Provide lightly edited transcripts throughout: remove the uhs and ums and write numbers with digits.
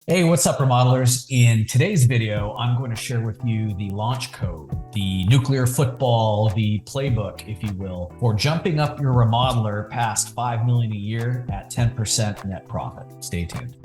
Hey, what's up, remodelers? In today's video, I'm going to share with you the launch code, the nuclear football, the playbook, if you will, for jumping up your remodeler past $5 million a year at 10% net profit. Stay tuned.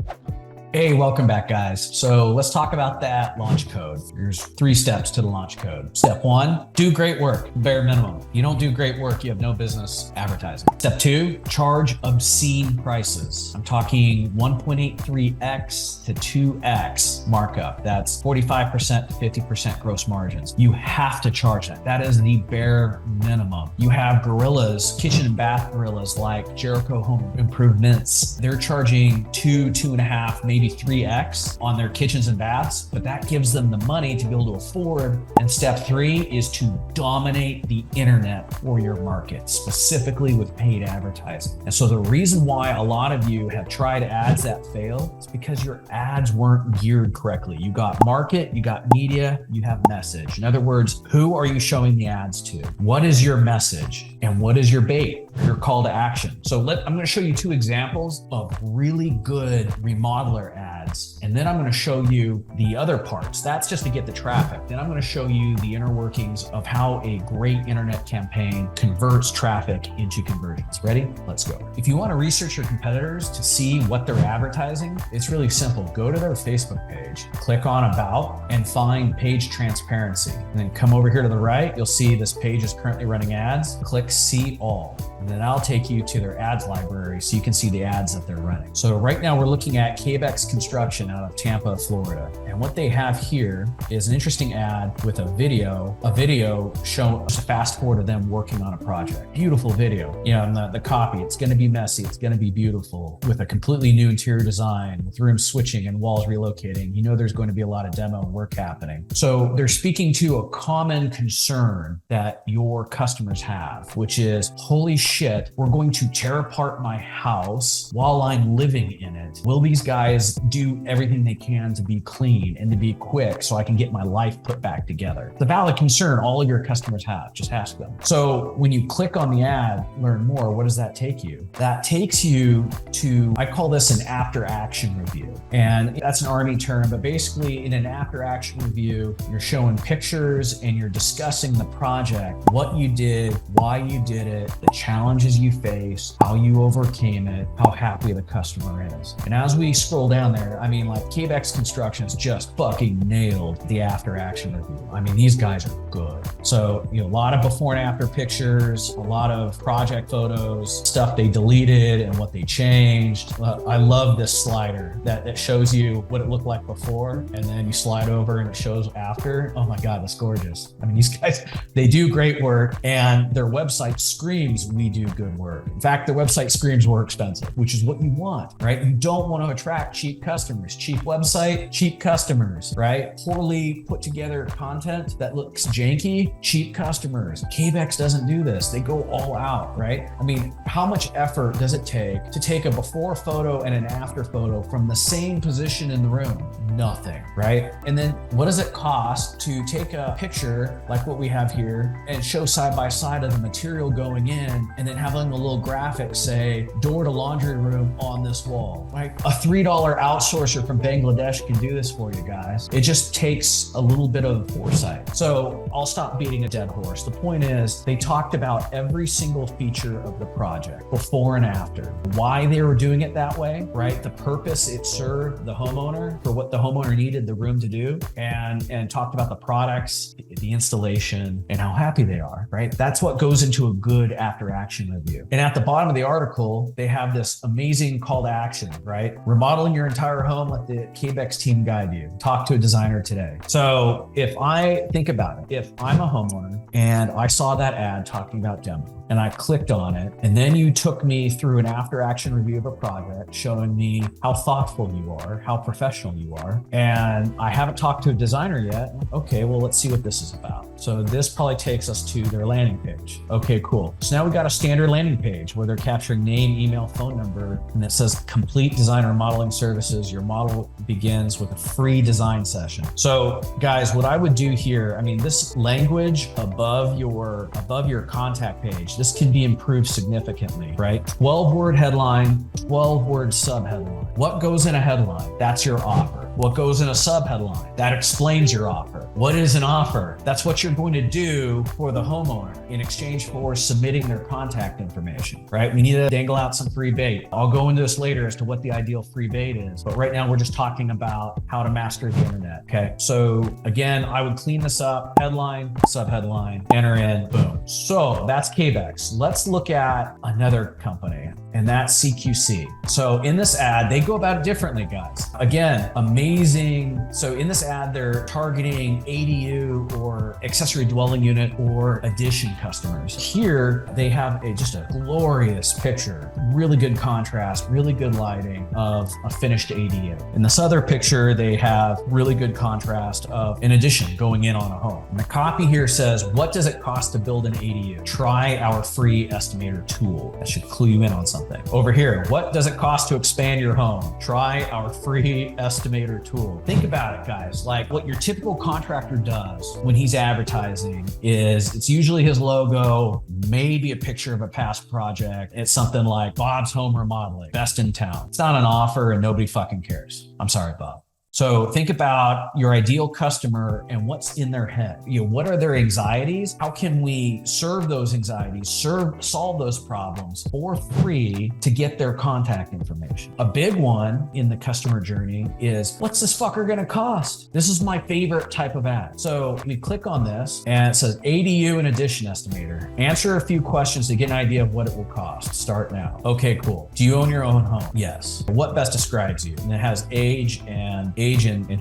Hey, welcome back, guys. So let's talk about that launch code. There's 3 steps to the launch code. Step 1, do great work, bare minimum. You don't do great work, you have no business advertising. Step 2, charge obscene prices. I'm talking 1.83x to 2x markup. That's 45% to 50% gross margins. You have to charge that. That is the bare minimum. You have gorillas, kitchen and bath gorillas like Jericho Home Improvements. They're charging 2.5, maybe 3x on their kitchens and baths, but that gives them the money to be able to afford. And step 3 is to dominate the internet for your market, specifically with paid advertising. And so the reason why a lot of you have tried ads that fail is because your ads weren't geared correctly. You got market, you got media, you have message. In other words, who are you showing the ads to? What is your message? And what is your bait, your call to action? So I'm going to show you 2 examples of really good remodeler ads. And then I'm going to show you the other parts. That's just to get the traffic. Then I'm going to show you the inner workings of how a great internet campaign converts traffic into conversions. Ready? Let's go. If you want to research your competitors to see what they're advertising, it's really simple. Go to their Facebook page, click on About, and find Page Transparency. And then come over here to the right, you'll see this page is currently running ads. Click See All. And then I'll take you to their ads library so you can see the ads that they're running. So right now we're looking at Cabex Construction out of Tampa, Florida. And what they have here is an interesting ad with a video showing a fast forward of them working on a project. Beautiful video. You know, and the copy, it's going to be messy. It's going to be beautiful with a completely new interior design with room switching and walls relocating. You know, there's going to be a lot of demo work happening. So they're speaking to a common concern that your customers have, which is, holy shit, we're going to tear apart my house while I'm living in it. Will these guys do everything they can to be clean and to be quick so I can get my life put back together? It's a valid concern all of your customers have. Just ask them. So when you click on the ad, learn more, what does that take you? That takes you to, I call this an after action review. And that's an Army term, but basically in an after action review, you're showing pictures and you're discussing the project, what you did, why you did it, the challenges you faced, how you overcame it, how happy the customer is. And as we scroll down there, I mean, like Cabex Construction has just fucking nailed the after action review. I mean, these guys are good. So, you know, a lot of before and after pictures, a lot of project photos, stuff they deleted and what they changed. I love this slider that shows you what it looked like before, and then you slide over and it shows after. Oh my God, that's gorgeous. I mean, these guys, they do great work, and their website screams, we do good work. In fact, their website screams we're expensive, which is what you want, right? You don't want to attract cheap customers. Cheap website, cheap customers, right? Poorly put together content that looks janky, cheap customers. Cabex doesn't do this. They go all out, right? I mean, how much effort does it take to take a before photo and an after photo from the same position in the room? Nothing, right? And then what does it cost to take a picture like what we have here and show side by side of the material going in, and then having a little graphic say door to laundry room on this wall, right? A $3 outsourcer from Bangladesh can do this for you guys. It just takes a little bit of foresight. So I'll stop beating a dead horse. The point is, they talked about every single feature of the project, before and after, why they were doing it that way, right? The purpose it served the homeowner for what the homeowner needed the room to do, and talked about the products, the installation, and how happy they are, right? That's what goes into a good after action review. And at the bottom of the article, they have this amazing call to action, right? Remodeling your entire home, let the Cabex team guide you. Talk to a designer today. So if I think about it, if I'm a homeowner and I saw that ad talking about demo, and I clicked on it, and then you took me through an after action review of a project showing me how thoughtful you are, how professional you are, and I haven't talked to a designer yet. Okay, well, let's see what this is about. So this probably takes us to their landing page. Okay, cool. So now we got a standard landing page where they're capturing name, email, phone number, and it says complete designer modeling services. Your model begins with a free design session. So guys, what I would do here, I mean, this language above your contact page, This can be improved significantly, right? 12-word headline, 12-word sub-headline. What goes in a headline? That's your offer. What goes in a sub-headline? That explains your offer. What is an offer? That's what you're going to do for the homeowner in exchange for submitting their contact information, right? We need to dangle out some free bait. I'll go into this later as to what the ideal free bait is, but right now we're just talking about how to master the internet, okay? So again, I would clean this up, headline, sub-headline, enter in, boom. So that's KBEX. Let's look at another company, and that's CQC. So in this ad, they go about it differently, guys. Again, amazing. So in this ad, they're targeting ADU or accessory dwelling unit or addition customers. Here, they have just a glorious picture, really good contrast, really good lighting of a finished ADU. In this other picture, they have really good contrast of an addition going in on a home. And the copy here says, what does it cost to build an ADU? Try our free estimator tool. That should clue you in on something. Over here, what does it cost to expand your home? Try our free estimator tool. Think about it, guys. Like what your typical contractor does when he's advertising is it's usually his logo, maybe a picture of a past project. It's something like Bob's Home Remodeling, best in town. It's not an offer and nobody fucking cares. I'm sorry, Bob. So think about your ideal customer and what's in their head. What are their anxieties? How can we serve those anxieties, solve those problems for free to get their contact information? A big one in the customer journey is, what's this fucker gonna cost? This is my favorite type of ad. So we click on this and it says ADU and addition estimator. Answer a few questions to get an idea of what it will cost. Start now. Okay, cool. Do you own your own home? Yes. What best describes you? And it has age and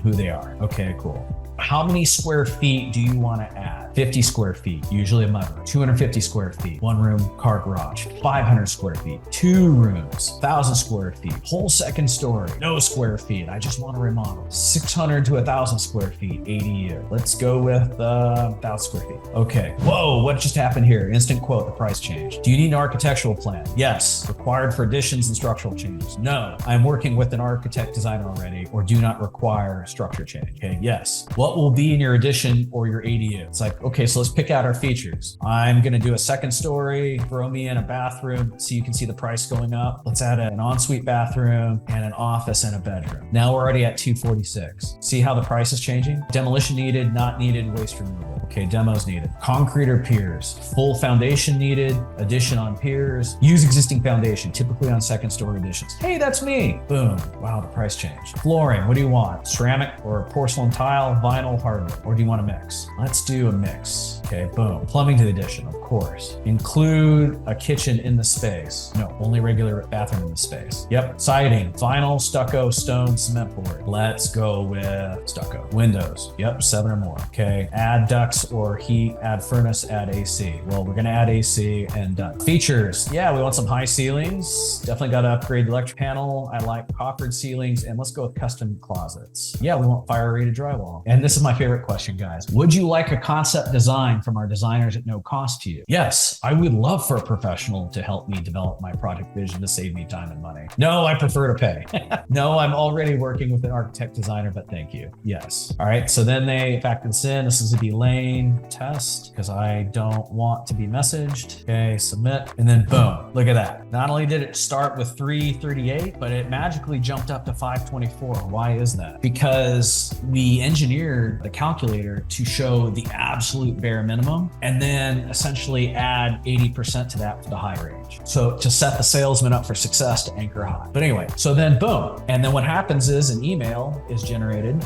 who they are. Okay, cool. How many square feet do you want to add? 50 square feet, usually a mudroom. 250 square feet, one room, car garage. 500 square feet, 2 rooms. 1,000 square feet, whole second story, no square feet. I just want to remodel. 600 to 1,000 square feet, ADU. Let's go with 1,000 square feet. Okay. Whoa, what just happened here? Instant quote, the price changed. Do you need an architectural plan? Yes. Required for additions and structural changes? No. I'm working with an architect designer already, or do not require structure change. Okay, yes. What will be in your addition or your ADU? It's like, okay, so let's pick out our features. I'm gonna do a second story, throw me in a bathroom so you can see the price going up. Let's add an ensuite bathroom and an office and a bedroom. Now we're already at $246. See how the price is changing? Demolition needed, not needed, waste removal. Okay, demos needed. Concrete or piers. Full foundation needed, addition on piers. Use existing foundation, typically on second story additions. Hey, that's me. Boom. Wow, the price changed. Flooring, what do you want? Ceramic or porcelain tile, vinyl, hardwood, or do you want a mix? Let's do a mix. Okay, boom. Plumbing to the addition, of course. Include a kitchen in the space. No, only regular bathroom in the space. Yep. Siding, vinyl, stucco, stone, cement board. Let's go with stucco. Windows. Yep, 7 or more. Okay. Add ducts or heat, add furnace, add AC. Well, we're gonna add AC and done. Features. Yeah, we want some high ceilings. Definitely gotta upgrade the electric panel. I like coffered ceilings, and let's go with custom closets. Yeah, we want fire rated drywall. And this is my favorite question, guys. Would you like a concept design from our designers at no cost to you? Yes, I would love for a professional to help me develop my project vision to save me time and money. No, I prefer to pay. No, I'm already working with an architect designer, but thank you. Yes. All right, so then they factor this in. This is a delane test because I don't want to be messaged. Okay, submit, and then boom, look at that. Not only did it start with 338, but it magically jumped up to 524. Why is that? Because we engineered the calculator to show the absolute bare minimum and then essentially add 80% to that for the high range. So to set the salesman up for success to anchor high. But anyway, so then boom. And then what happens is an email is generated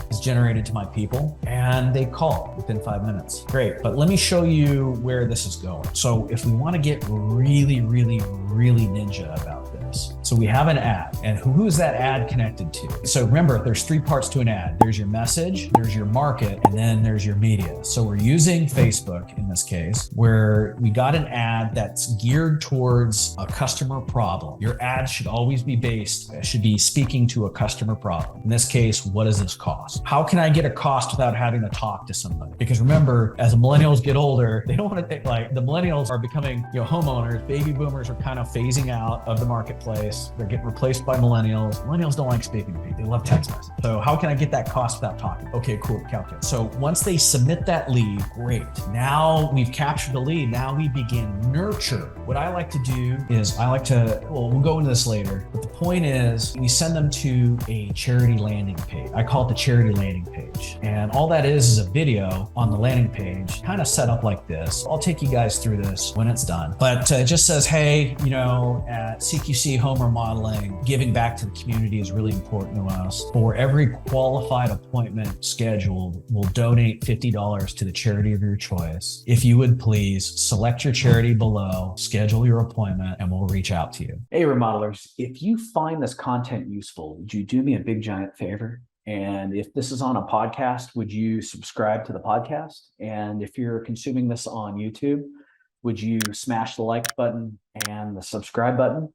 to my people and they call within 5 minutes. Great, but let me show you where this is going. So if we want to get really ninja about this. So we have an ad, and who is that ad connected to? So remember, there's 3 parts to an ad. There's your message, there's your market, and then there's your media. So we're using Facebook in this case, where we got an ad that's geared towards a customer problem. Your ad should always be should be speaking to a customer problem. In this case, what does this cost? How can I get a cost without having to talk to somebody? Because remember, as the millennials get older, they don't want to think like the millennials are becoming, homeowners. Baby boomers are kind of phasing out of the marketplace. place. They're getting replaced by millennials. Millennials don't like speaking to people. They love text message. So how can I get that cost without talking? Okay, cool, calculate. So once they submit that lead, great. Now we've captured the lead. Now we begin nurture. What I like to do is we'll go into this later, but the point is we send them to a charity landing page. I call it the charity landing page. And all that is a video on the landing page, kind of set up like this. I'll take you guys through this when it's done. But it just says, hey, at CQC Home Remodeling, giving back to the community is really important to us. For every qualified appointment scheduled, we'll donate $50 to the charity of your choice. If you would please select your charity below, schedule your appointment, and we'll reach out to you. Hey, remodelers, if you find this content useful, would you do me a big giant favor? And if this is on a podcast, would you subscribe to the podcast? And if you're consuming this on YouTube, would you smash the like button and the subscribe button?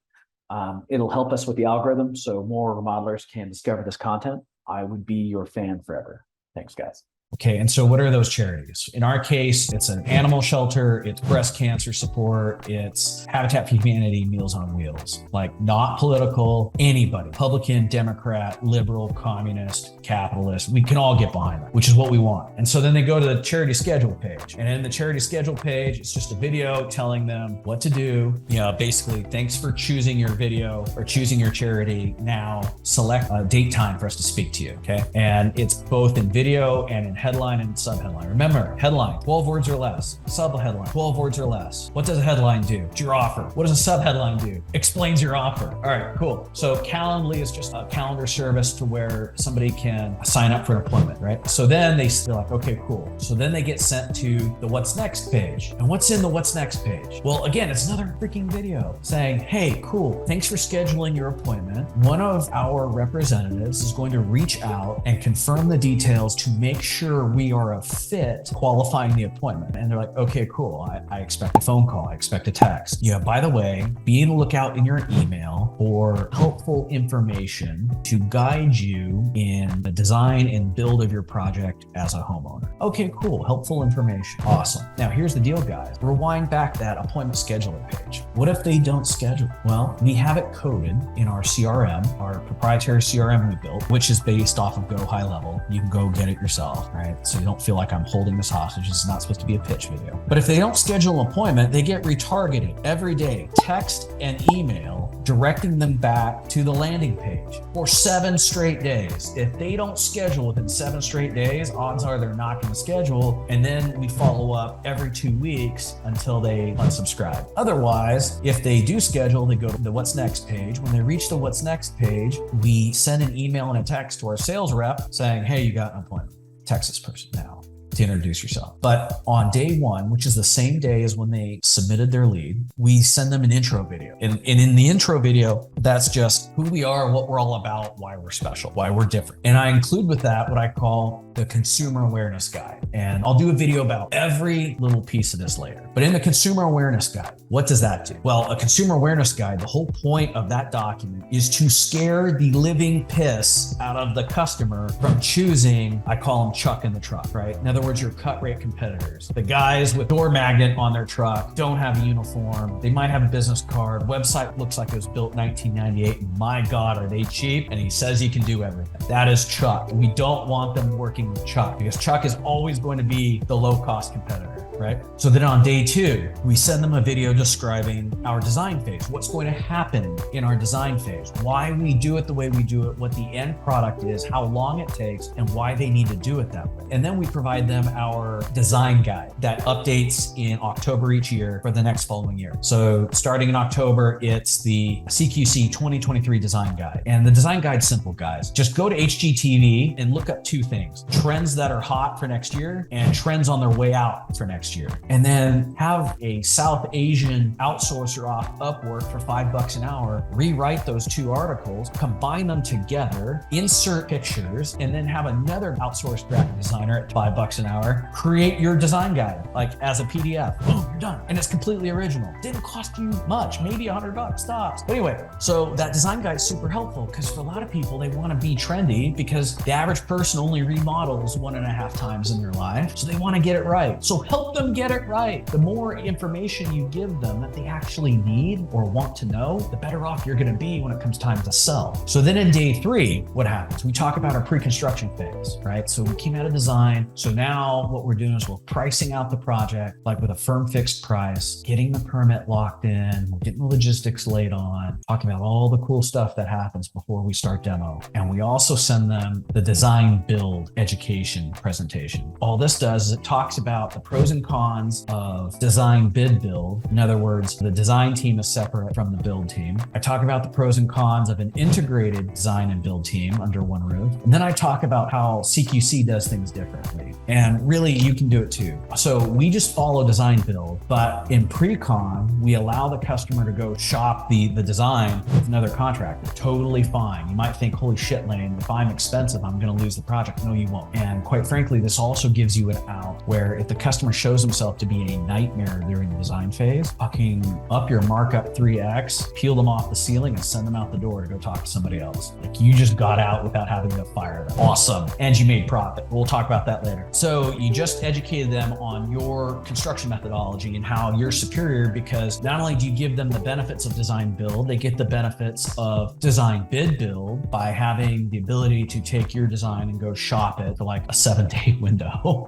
It'll help us with the algorithm so more remodelers can discover this content. I would be your fan forever. Thanks, guys. Okay, and so what are those charities? In our case, it's an animal shelter, it's breast cancer support, it's Habitat for Humanity, Meals on Wheels. Like, not political, anybody, Republican, Democrat, liberal, communist, capitalist, we can all get behind that, which is what we want. And so then they go to the charity schedule page. And in the charity schedule page, it's just a video telling them what to do. Basically, thanks for choosing your video or choosing your charity. Now select a date time for us to speak to you, okay? And it's both in video and in headline and sub-headline. Remember, headline, 12 words or less. Sub-headline, 12 words or less. What does a headline do? It's your offer. What does a sub-headline do? Explains your offer. All right, cool. So Calendly is just a calendar service to where somebody can sign up for an appointment, right? So then they're like, okay, cool. So then they get sent to the what's next page. And what's in the what's next page? Well, again, it's another freaking video saying, hey, cool, thanks for scheduling your appointment. One of our representatives is going to reach out and confirm the details to make sure we are a fit qualifying the appointment. And they're like, okay, cool. I expect a phone call. I expect a text. Yeah, by the way, be on the lookout in your email for helpful information to guide you in the design and build of your project as a homeowner. Okay, cool. Helpful information. Awesome. Now here's the deal, guys. Rewind back that appointment scheduler page. What if they don't schedule? Well, we have it coded in our CRM, our proprietary CRM we built, which is based off of Go High Level. You can go get it yourself. Right? So you don't feel like I'm holding this hostage. This is not supposed to be a pitch video. But if they don't schedule an appointment, they get retargeted every day, text and email, directing them back to the landing page for 7 straight days. If they don't schedule within 7 straight days, odds are they're not going to schedule. And then we follow up every 2 weeks until they unsubscribe. Otherwise, if they do schedule, they go to the what's next page. When they reach the what's next page, we send an email and a text to our sales rep saying, hey, you got an appointment. Text this person now to introduce yourself. But on day 1, which is the same day as when they submitted their lead, we send them an intro video. And in the intro video, that's just who we are, what we're all about, why we're special, why we're different. And I include with that what I call the consumer awareness guide. And I'll do a video about every little piece of this later. But in the consumer awareness guide, what does that do? Well, a consumer awareness guide, the whole point of that document is to scare the living piss out of the customer from choosing, I call them Chuck in the truck, right? In other words, your cut rate competitors. The guys with door magnet on their truck don't have a uniform. They might have a business card. Website looks like it was built 1998. My God, are they cheap? And he says he can do everything. That is Chuck. We don't want them working with Chuck because Chuck is always going to be the low-cost competitor, right? So then on day 2, we send them a video describing our design phase, what's going to happen in our design phase, why we do it the way we do it, what the end product is, how long it takes, and why they need to do it that way. And then we provide them our design guide that updates in October each year for the next following year. So starting in October, it's the CQC 2023 design guide. And the design guide's simple, guys. Just go to HGTV and look up 2 things, trends that are hot for next year and trends on their way out for next year. And then have a South Asian outsourcer off Upwork for $5 an hour, rewrite those 2 articles, combine them together, insert pictures, and then have another outsourced graphic designer at $5 an hour, create your design guide, like as a PDF. Boom, you're done. And it's completely original. Didn't cost you much, maybe $100 tops. But anyway, so that design guide is super helpful because for a lot of people, they want to be trendy because the average person only remodels 1.5 times in their life. So they want to get it right. So help them them get it right. The more information you give them that they actually need or want to know, the better off you're going to be when it comes time to sell. So then in day 3, what happens? We talk about our pre-construction phase, right? So we came out of design. So now what we're doing is we're pricing out the project like with a firm fixed price, getting the permit locked in, we're getting the logistics laid on, talking about all the cool stuff that happens before we start demo. And we also send them the design build education presentation. All this does is it talks about the pros and cons of design bid build. In other words, the design team is separate from the build team. I talk about the pros and cons of an integrated design and build team under one roof. And then I talk about how CQC does things differently. And really, you can do it too. So we just follow design build, but in pre-con, we allow the customer to go shop the design with another contractor. Totally fine. You might think, holy shit, Lane, if I'm expensive, I'm going to lose the project. No, you won't. And quite frankly, this also gives you an out where if the customer shows himself to be a nightmare during the design phase, fucking up your markup 3x, peel them off the ceiling and send them out the door to go talk to somebody else. Like you just got out without having to fire them. Awesome. And you made profit. We'll talk about that later. So you just educated them on your construction methodology and how you're superior, because not only do you give them the benefits of design build, they get the benefits of design bid build by having the ability to take your design and go shop it for like a 7-day window.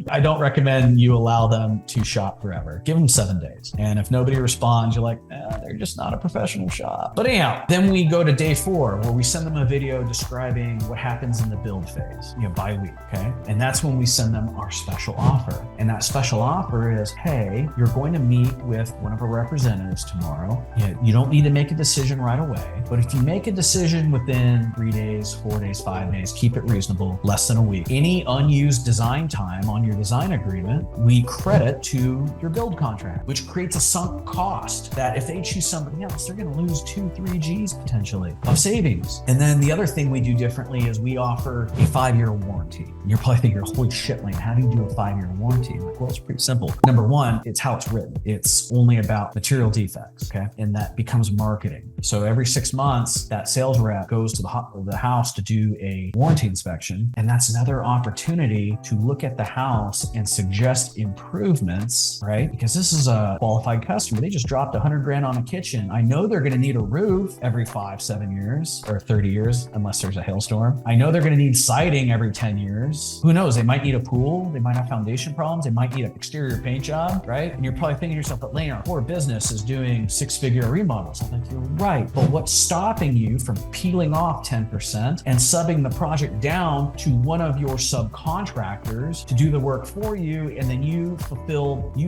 I don't recommend you allow them to shop forever. Give them 7 days. And if nobody responds, you're like, they're just not a professional shop. But anyhow, then we go to day 4 where we send them a video describing what happens in the build phase, by week, okay? And that's when we send them our special offer. And that special offer is, hey, you're going to meet with one of our representatives tomorrow. You don't need to make a decision right away. But if you make a decision within 3 days, 4 days, 5 days, keep it reasonable, less than a week. Any unused design time on your design agreement, we credit to your build contract, which creates a sunk cost that if they choose somebody else, they're going to lose 2-3 G's potentially of savings. And then the other thing we do differently is we offer a 5-year warranty. And you're probably thinking, holy shit, Lane, how do you do a 5-year warranty? I'm like, well, it's pretty simple. Number one, it's how it's written. It's only about material defects, okay? And that becomes marketing. So every 6 months, that sales rep goes to the house to do a warranty inspection. And that's another opportunity to look at the house and suggest improvements, right? Because this is a qualified customer. They just dropped $100,000 on a kitchen. I know they're going to need a roof every 5-7 years or 30 years, unless there's a hailstorm. I know they're going to need siding every 10 years. Who knows? They might need a pool. They might have foundation problems. They might need an exterior paint job, right? And you're probably thinking to yourself, but Lane, our core business is doing 6-figure remodels. I think you're right. But what's stopping you from peeling off 10% and subbing the project down to one of your subcontractors to do the work for you, and then you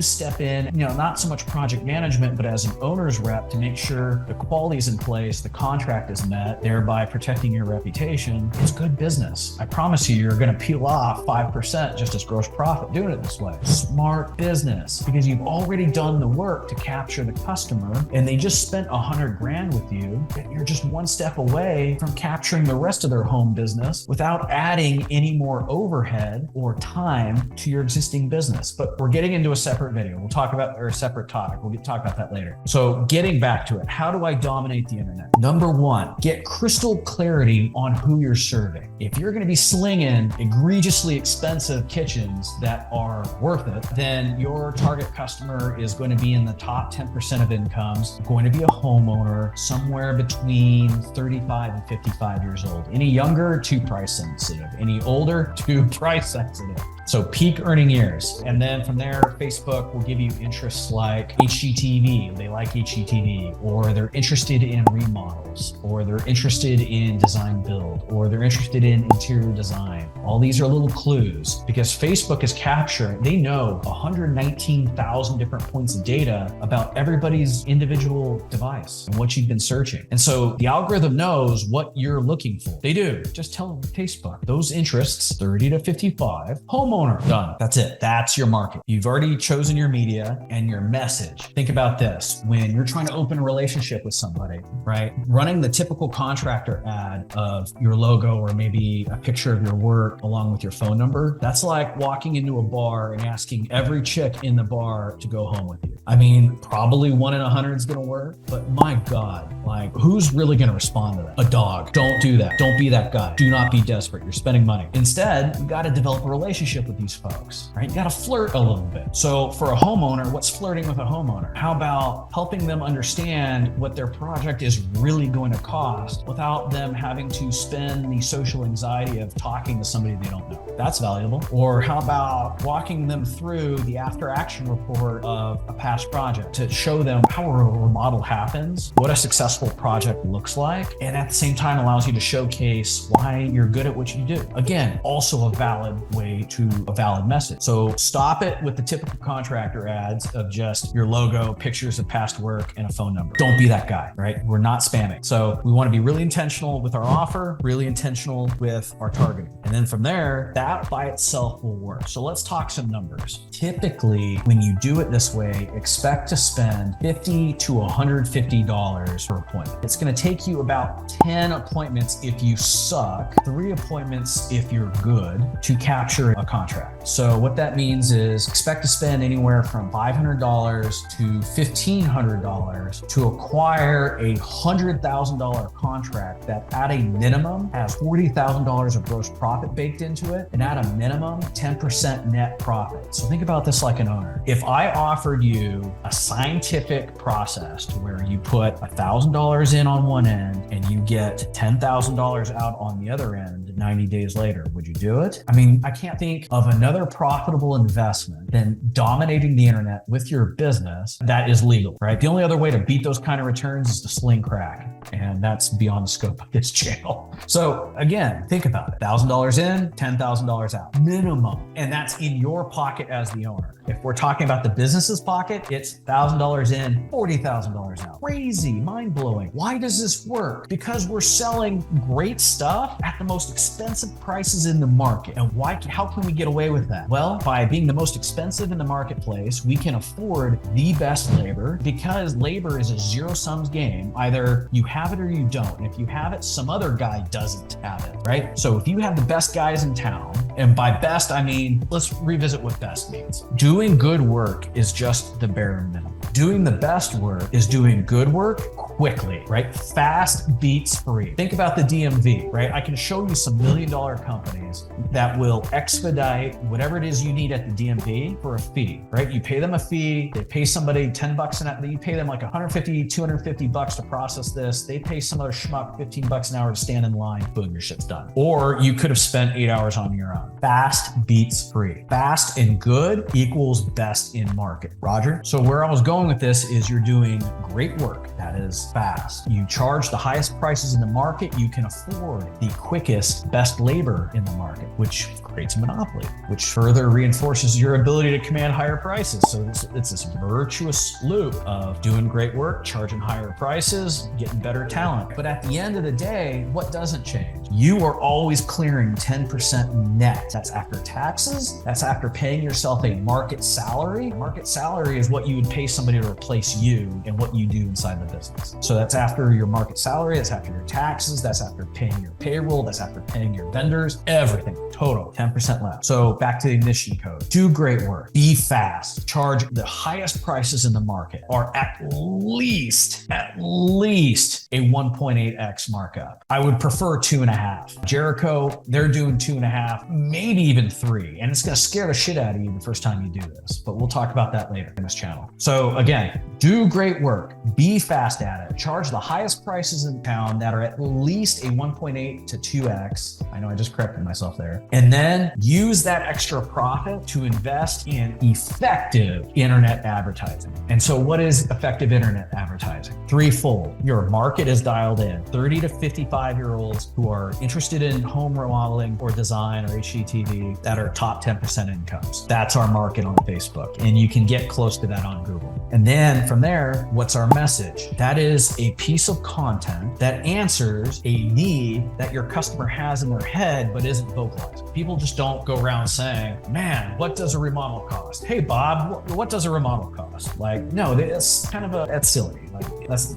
step in, not so much project management, but as an owner's rep to make sure the quality is in place, the contract is met, thereby protecting your reputation. It's good business. I promise you're going to peel off 5% just as gross profit doing it this way. Smart business, because you've already done the work to capture the customer and they just spent $100,000 with you. You're just one step away from capturing the rest of their home business without adding any more overhead or time to your existing business. But we're getting into a separate video. We'll talk about, or a separate topic. We'll talk about that later. So getting back to it, how do I dominate the internet? Number one, get crystal clarity on who you're serving. If you're going to be slinging egregiously expensive kitchens that are worth it, then your target customer is going to be in the top 10% of incomes, going to be a homeowner somewhere between 35 and 55 years old. Any younger, too price sensitive. Any older, too price sensitive. So peak earning years. And then from there, Facebook will give you interests like HGTV. They like HGTV, or they're interested in remodels, or they're interested in design build, or they're interested in interior design. All these are little clues because Facebook is capturing, they know 119,000 different points of data about everybody's individual device and what you've been searching. And so the algorithm knows what you're looking for. They do. Just tell Facebook those interests, 30 to 55, homeowner, done. That's it. That's your market. You've already chosen your media and your message. Think about this. When you're trying to open a relationship with somebody, right? Running the typical contractor ad of your logo or maybe a picture of your work along with your phone number, that's like walking into a bar and asking every chick in the bar to go home with you. I mean, probably 1 in 100 is going to work, but my God, like who's really going to respond to that? A dog. Don't do that. Don't be that guy. Do not be desperate. You're spending money. Instead, you got to develop a relationship relationship with these folks, right? You got to flirt a little bit. So for a homeowner, what's flirting with a homeowner? How about helping them understand what their project is really going to cost without them having to spend the social anxiety of talking to somebody they don't know? That's valuable. Or how about walking them through the after action report of a past project to show them how a remodel happens, what a successful project looks like, and at the same time allows you to showcase why you're good at what you do. Again, also a valid way to a valid message. So stop it with the typical contractor ads of just your logo, pictures of past work, and a phone number. Don't be that guy, right? We're not spamming. So we want to be really intentional with our offer, really intentional with our targeting. And then from there, that by itself will work. So let's talk some numbers. Typically, when you do it this way, expect to spend $50 to $150 per appointment. It's going to take you about 10 appointments if you suck, 3 appointments if you're good to capture a contract. So what that means is expect to spend anywhere from $500 to $1,500 to acquire a $100,000 contract that at a minimum has $40,000 of gross profit baked into it, and at a minimum 10% net profit. So think about this like an owner. If I offered you a scientific process to where you put $1,000 in on one end and you get $10,000 out on the other end 90 days later, would you do it? I mean, I can't think of another profitable investment than dominating the internet with your business that is legal, right? The only other way to beat those kind of returns is to sling crack. And that's beyond the scope of this channel. So again, think about it. $1,000 in, $10,000 out, minimum. And that's in your pocket as the owner. If we're talking about the business's pocket, it's $1,000 in, $40,000 out. Crazy, mind-blowing. Why does this work? Because we're selling great stuff at the most expensive prices in the market. And how can we get away with that? Well, by being the most expensive in the marketplace, we can afford the best labor because labor is a zero-sum game. Either you have it or you don't. And if you have it, some other guy doesn't have it, right? So if you have the best guys in town, and by best, I mean, let's revisit what best means. Doing good work is just the bare minimum. Doing the best work is doing good work quickly, right? Fast beats free. Think about the DMV, right? I can show you some $1 million companies that will expedite whatever it is you need at the DMV for a fee, right? You pay them a fee, they pay somebody $10 an hour, you pay them like $150, $250 to process this, they pay some other schmuck $15 an hour to stand in line, boom, your shit's done. Or you could have spent 8 hours on your own. Fast beats free. Fast and good equals best in market. Roger? So where I was going with this is you're doing great work that is fast. You charge the highest prices in the market. You can afford the quickest, best labor in the market, which creates a monopoly, which further reinforces your ability to command higher prices. So it's this virtuous loop of doing great work, charging higher prices, getting better talent. But at the end of the day, what doesn't change? You are always clearing 10% net. That's after taxes. That's after paying yourself a market salary. Market salary is what you would pay somebody to replace you and what you do inside the business. So that's after your market salary. That's after your taxes. That's after paying your payroll. That's after paying your vendors, everything total 10% left. So back to the ignition code. Do great work. Be fast. Charge the highest prices in the market, or at least a 1.8x markup. I would prefer 2.5. Jericho, they're doing 2.5, maybe even 3. And it's going to scare the shit out of you the first time you do this, but we'll talk about that later in this channel. So again, do great work. Be fast at it. Charge the highest prices in town that are at least a 1.8 to 2x. I know I just corrected myself there. And then use that extra profit to invest in effective internet advertising. And so what is effective internet advertising? Threefold. Your market is dialed in. 30 to 55-year-olds who are interested in home remodeling or design or HGTV that are top 10% incomes. That's our market on Facebook. And you can get close to that on Google. And then from there, what's our message? That is a piece of content that answers a need that your customer has in their head, but isn't vocalized. People just don't go around saying, man, what does a remodel cost? Hey, Bob, what does a remodel cost? Like, no, that's silly.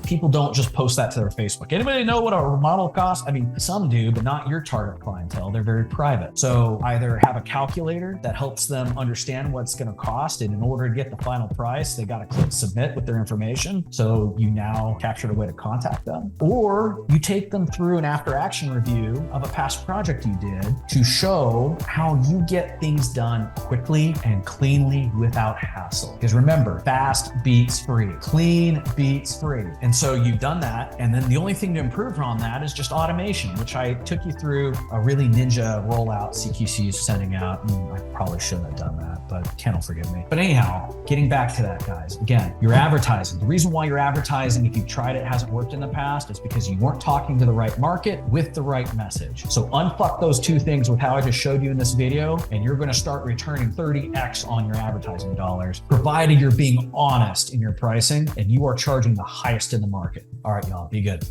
People don't just post that to their Facebook. Anybody know what a remodel costs? I mean, some do, but not your target clientele. They're very private. So either have a calculator that helps them understand what's going to cost, and in order to get the final price, they got to click submit with their information. So you now captured a way to contact them, or you take them through an after action review of a past project you did to show how you get things done quickly and cleanly without hassle. Because remember, fast beats free, clean beats free. And so you've done that. And then the only thing to improve on that is just automation, which I took you through a really ninja rollout CQC is sending out. I probably shouldn't have done that, but Ken will forgive me. But anyhow, getting back to that, guys, again, you're advertising. The reason why you're advertising, if you've tried it, hasn't worked in the past, is because you weren't talking to the right market with the right message. So unfuck those two things with how I just showed you in this video, and you're going to start returning 30x on your advertising dollars, provided you're being honest in your pricing and you are charging the highest in the market. All right, y'all, be good.